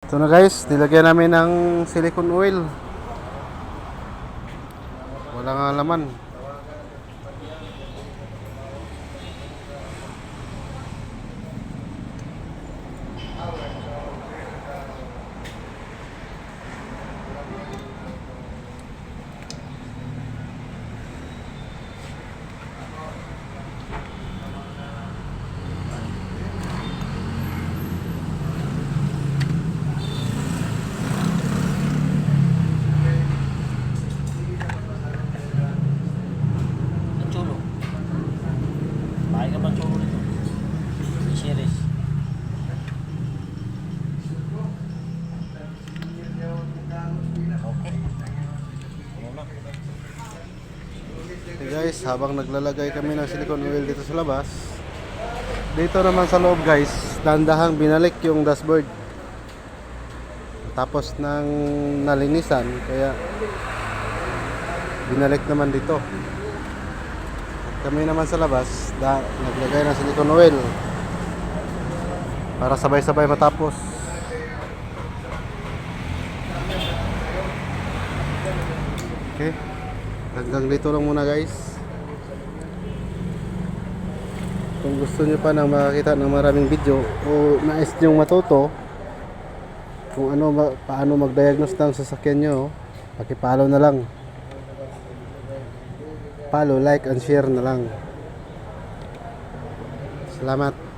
Ito na guys, nilagyan namin ng silicone oil. Wala nga laman. Ang chulo. Bakit ka ba chulo nito? I-series. Okay. Ano na? Okay guys, habang naglalagay kami ng silicone oil dito sa labas, dito naman sa loob guys, dandahang binalik yung dashboard. Tapos nang nalinisan, kaya binalik naman dito. Kami naman sa labas, naglagay ng silicone oil para sabay-sabay matapos. Okay, hanggang dito lang muna guys. Kung gusto nyo pa nang makakita ng maraming video o nais nyong matuto kung paano mag-diagnose ng sasakyan nyo, paki-follow na lang. Follow, like, and share na lang. Salamat.